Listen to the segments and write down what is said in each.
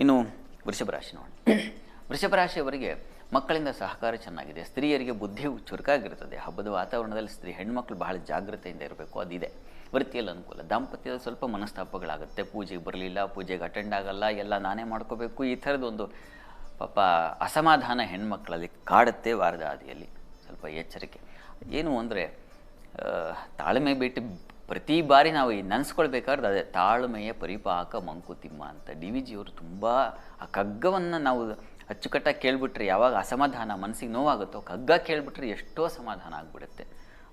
ಇನ್ನು ವೃಷಭ ರಾಶಿ ನೋಡಿ. ವೃಷಭ ರಾಶಿಯವರಿಗೆ ಮಕ್ಕಳಿಂದ ಸಹಕಾರ ಚೆನ್ನಾಗಿದೆ. ಸ್ತ್ರೀಯರಿಗೆ ಬುದ್ಧಿ ಚುರುಕಾಗಿರ್ತದೆ. ಹಬ್ಬದ ವಾತಾವರಣದಲ್ಲಿ ಹೆಣ್ಮಕ್ಳು ಬಹಳ ಜಾಗ್ರತೆಯಿಂದ ಇರಬೇಕು, ಅದಿದೆ. ವೃತ್ತಿಯಲ್ಲಿ ಅನುಕೂಲ. ದಾಂಪತ್ಯದ ಸ್ವಲ್ಪ ಮನಸ್ತಾಪಗಳಾಗುತ್ತೆ. ಪೂಜೆಗೆ ಬರಲಿಲ್ಲ, ಪೂಜೆಗೆ ಅಟೆಂಡ್ ಆಗಲ್ಲ, ಎಲ್ಲ ನಾನೇ ಮಾಡ್ಕೋಬೇಕು, ಈ ಥರದೊಂದು ಪಾಪ ಅಸಮಾಧಾನ ಹೆಣ್ಮಕ್ಳಲ್ಲಿ ಕಾಡುತ್ತೆ. ವಾರದ ಆದಿಯಲ್ಲಿ ಸ್ವಲ್ಪ ಎಚ್ಚರಿಕೆ. ಏನು ಅಂದರೆ ತಾಳ್ಮೆ ಬಿಟ್ಟು ಪ್ರತಿ ಬಾರಿ ನಾವು ನೆನೆಸ್ಕೊಳ್ಬೇಕಾದ್ರೆ ಅದೇ ತಾಳ್ಮೆಯ ಪರಿಪಾಕ ಮಂಕುತಿಮ್ಮ ಅಂತ DVG ಅವರು ತುಂಬ ಆ ಕಗ್ಗವನ್ನು ನಾವು ಅಚ್ಚುಕಟ್ಟಾಗಿ ಕೇಳಿಬಿಟ್ರೆ ಯಾವಾಗ ಅಸಮಾಧಾನ ಮನಸ್ಸಿಗೆ ನೋವಾಗುತ್ತೋ ಕಗ್ಗ ಕೇಳಿಬಿಟ್ರೆ ಎಷ್ಟೋ ಸಮಾಧಾನ ಆಗಿಬಿಡುತ್ತೆ.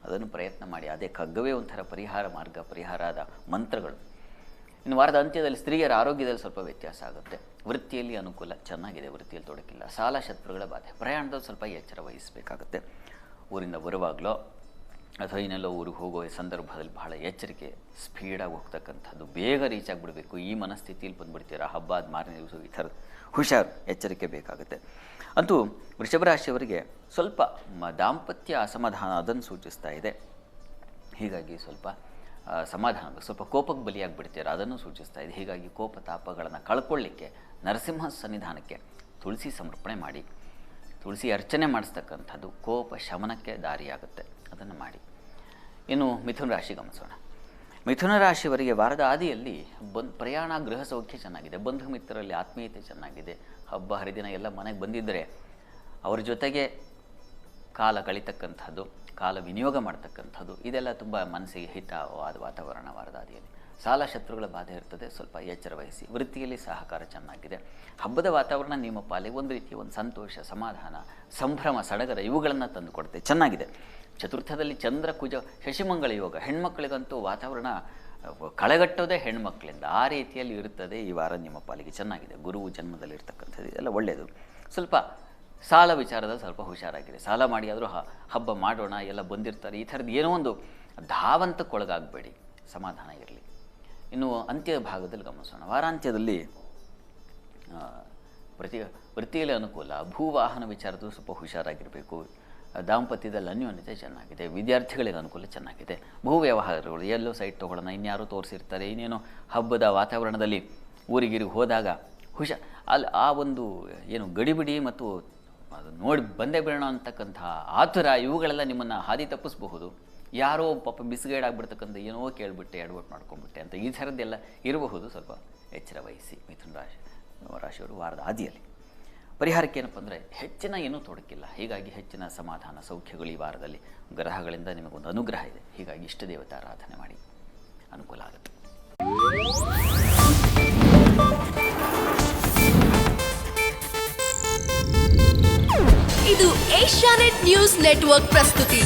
ಅದನ್ನು ಪ್ರಯತ್ನ ಮಾಡಿ. ಅದೇ ಕಗ್ಗವೇ ಒಂಥರ ಪರಿಹಾರ ಮಾರ್ಗ, ಪರಿಹಾರದ ಮಂತ್ರಗಳು. ಇನ್ನು ವಾರದ ಅಂತ್ಯದಲ್ಲಿ ಸ್ತ್ರೀಯರ ಆರೋಗ್ಯದಲ್ಲಿ ಸ್ವಲ್ಪ ವ್ಯತ್ಯಾಸ ಆಗುತ್ತೆ. ವೃತ್ತಿಯಲ್ಲಿ ಅನುಕೂಲ ಚೆನ್ನಾಗಿದೆ, ವೃತ್ತಿಯಲ್ಲಿ ತೊಡಕಿಲ್ಲ. ಸಾಲ ಶತ್ರುಗಳ ಬಾಧೆ. ಪ್ರಯಾಣದಲ್ಲಿ ಸ್ವಲ್ಪ ಎಚ್ಚರ ವಹಿಸಬೇಕಾಗುತ್ತೆ. ಊರಿಂದ ಬರುವಾಗಲೋ ಅಥವಾ ಇನ್ನೆಲ್ಲೋ ಊರಿಗೆ ಹೋಗೋ ಸಂದರ್ಭದಲ್ಲಿ ಬಹಳ ಎಚ್ಚರಿಕೆ, ಸ್ಪೀಡಾಗಿ ಹೋಗ್ತಕ್ಕಂಥದ್ದು, ಬೇಗ ರೀಚ್ ಆಗಿಬಿಡಬೇಕು. ಈ ಮನಸ್ಥಿತಿಯಲ್ಲಿ ಬಂದುಬಿಡ್ತೀರಾ ಹಬ್ಬ ಆದ ಮಾರನೇ ದಿವಸ ಈ ಥರದ ಹುಷಾರು, ಎಚ್ಚರಿಕೆ ಬೇಕಾಗುತ್ತೆ. ಅಂತೂ ವೃಷಭ ರಾಶಿಯವರಿಗೆ ಸ್ವಲ್ಪ ದಾಂಪತ್ಯ ಅಸಮಾಧಾನ ಅದನ್ನು ಸೂಚಿಸ್ತಾ ಇದೆ. ಹೀಗಾಗಿ ಸ್ವಲ್ಪ ಸಮಾಧಾನ, ಸ್ವಲ್ಪ ಕೋಪಕ್ಕೆ ಬಲಿಯಾಗಿಬಿಡ್ತೀರಾ ಅದನ್ನು ಸೂಚಿಸ್ತಾ ಇದೆ. ಹೀಗಾಗಿ ಕೋಪ ತಾಪಗಳನ್ನು ಕಳ್ಕೊಳ್ಳಿಕ್ಕೆ ನರಸಿಂಹ ಸನ್ನಿಧಾನಕ್ಕೆ ತುಳಸಿ ಸಮರ್ಪಣೆ ಮಾಡಿ, ತುಳಸಿ ಅರ್ಚನೆ ಮಾಡಿಸ್ತಕ್ಕಂಥದ್ದು ಕೋಪ ಶಮನಕ್ಕೆ ದಾರಿಯಾಗುತ್ತೆ. ಅದನ್ನು ಮಾಡಿ. ಇನ್ನು ಮಿಥುನ ರಾಶಿ ಗಮನಿಸೋಣ. ಮಿಥುನ ರಾಶಿಯವರಿಗೆ ವಾರದ ಆದಿಯಲ್ಲಿ ಪ್ರಯಾಣ, ಗೃಹ ಸೌಖ್ಯ ಚೆನ್ನಾಗಿದೆ. ಬಂಧು ಮಿತ್ರರಲ್ಲಿ ಆತ್ಮೀಯತೆ ಚೆನ್ನಾಗಿದೆ. ಹಬ್ಬ ಹರಿದಿನ ಎಲ್ಲ ಮನೆಗೆ ಬಂದಿದ್ದರೆ ಅವ್ರ ಜೊತೆಗೆ ಕಾಲ ಕಳೀತಕ್ಕಂಥದ್ದು, ಕಾಲ ವಿನಿಯೋಗ ಮಾಡ್ತಕ್ಕಂಥದ್ದು, ಇದೆಲ್ಲ ತುಂಬ ಮನಸ್ಸಿಗೆ ಹಿತವಾದ ವಾತಾವರಣ ವಾರದ ಆದಿಯಲ್ಲಿ. ಸಾಲ ಶತ್ರುಗಳ ಬಾಧೆ ಇರ್ತದೆ, ಸ್ವಲ್ಪ ಎಚ್ಚರ ವಹಿಸಿ. ವೃತ್ತಿಯಲ್ಲಿ ಸಹಕಾರ ಚೆನ್ನಾಗಿದೆ. ಹಬ್ಬದ ವಾತಾವರಣ ನಿಮ್ಮ ಪಾಲಿಗೆ ಒಂದು ರೀತಿಯ ಒಂದು ಸಂತೋಷ, ಸಮಾಧಾನ, ಸಂಭ್ರಮ, ಸಡಗರ ಇವುಗಳನ್ನು ತಂದು ಕೊಡುತ್ತೆ, ಚೆನ್ನಾಗಿದೆ. ಚತುರ್ಥದಲ್ಲಿ ಚಂದ್ರ ಕುಜ ಶಶಿಮಂಗಳ ಯೋಗ. ಹೆಣ್ಮಕ್ಳಿಗಂತೂ ವಾತಾವರಣ ಕಳೆಗಟ್ಟೋದೇ ಹೆಣ್ಮಕ್ಳಿಂದ, ಆ ರೀತಿಯಲ್ಲಿ ಇರುತ್ತದೆ. ಈ ವಾರ ನಿಮ್ಮ ಪಾಲಿಗೆ ಚೆನ್ನಾಗಿದೆ. ಗುರುವು ಜನ್ಮದಲ್ಲಿ ಇರ್ತಕ್ಕಂಥದ್ದು ಇದೆಲ್ಲ ಒಳ್ಳೆಯದು. ಸ್ವಲ್ಪ ಸಾಲ ವಿಚಾರದಲ್ಲಿ ಸ್ವಲ್ಪ ಹುಷಾರಾಗಿದೆ. ಸಾಲ ಮಾಡಿ ಆದರೂ ಹಬ್ಬ ಮಾಡೋಣ, ಎಲ್ಲ ಬಂದಿರ್ತಾರೆ, ಈ ಥರದ್ದು ಏನೋ ಒಂದು ಧಾವಂತಕ್ಕೊಳಗಾಗಬೇಡಿ, ಸಮಾಧಾನ ಇರಲಿ. ಇನ್ನು ಅಂತ್ಯದ ಭಾಗದಲ್ಲಿ ಗಮನಿಸೋಣ. ವಾರಾಂತ್ಯದಲ್ಲಿ ವೃತ್ತಿಯಲ್ಲಿ ಅನುಕೂಲ. ಭೂವಾಹನ ವಿಚಾರದ್ದು ಸ್ವಲ್ಪ ಹುಷಾರಾಗಿರಬೇಕು. ದಾಂಪತ್ಯದಲ್ಲಿ ಅನ್ಯೋನ್ಯತೆ ಚೆನ್ನಾಗಿದೆ. ವಿದ್ಯಾರ್ಥಿಗಳಿಗೆ ಅನುಕೂಲ ಚೆನ್ನಾಗಿದೆ. ಭೂ ವ್ಯವಹಾರಗಳು, ಎಲ್ಲೋ ಸೈಟ್ ತೊಗೊಳ್ಳೋಣ, ಇನ್ಯಾರೋ ತೋರಿಸಿರ್ತಾರೆ, ಇನ್ನೇನೋ ಹಬ್ಬದ ವಾತಾವರಣದಲ್ಲಿ ಊರಿಗಿರಿಗೆ ಹೋದಾಗ ಅಲ್ಲಿ ಆ ಒಂದು ಏನು ಗಡಿಬಿಡಿ ಮತ್ತು ಅದು ನೋಡಿ ಬಂದೇ ಬಿಡೋಣ ಅಂತಕ್ಕಂಥ ಆತುರ ಇವುಗಳೆಲ್ಲ ನಿಮ್ಮನ್ನು ಹಾದಿ ತಪ್ಪಿಸಬಹುದು. ಯಾರೋ ಪಾಪ ಬಿಸಿಗೇಡಾಗ್ಬಿಡ್ತಕ್ಕಂಥ ಏನೋ ಕೇಳಿಬಿಟ್ಟೆ, ಎಡವಟ್ಟು ಮಾಡ್ಕೊಂಡ್ಬಿಟ್ಟೆ ಅಂತ ಈ ಥರದ್ದೆಲ್ಲ ಇರಬಹುದು. ಸ್ವಲ್ಪ ಎಚ್ಚರ ವಹಿಸಿ ಮಿಥುನ ರಾಶಿಯವರು ವಾರದ ಆದಿಯಲ್ಲಿ. ಪರಿಹಾರಕ್ಕೆ ಏನಪ್ಪ ಅಂದರೆ ಹೆಚ್ಚಿನ ಏನೂ ತೊಡಕಿಲ್ಲ. ಹೀಗಾಗಿ ಹೆಚ್ಚಿನ ಸಮಾಧಾನ ಸೌಖ್ಯಗಳು ಈ ವಾರದಲ್ಲಿ. ಗ್ರಹಗಳಿಂದ ನಿಮಗೊಂದು ಅನುಗ್ರಹ ಇದೆ. ಹೀಗಾಗಿ ಇಷ್ಟ ದೇವತೆ ಆರಾಧನೆ ಮಾಡಿ, ಅನುಕೂಲ ಆಗುತ್ತೆ. ಇದು ಏಷ್ಯಾನೆಟ್ ನ್ಯೂಸ್ ನೆಟ್ವರ್ಕ್ ಪ್ರಸ್ತುತಿ.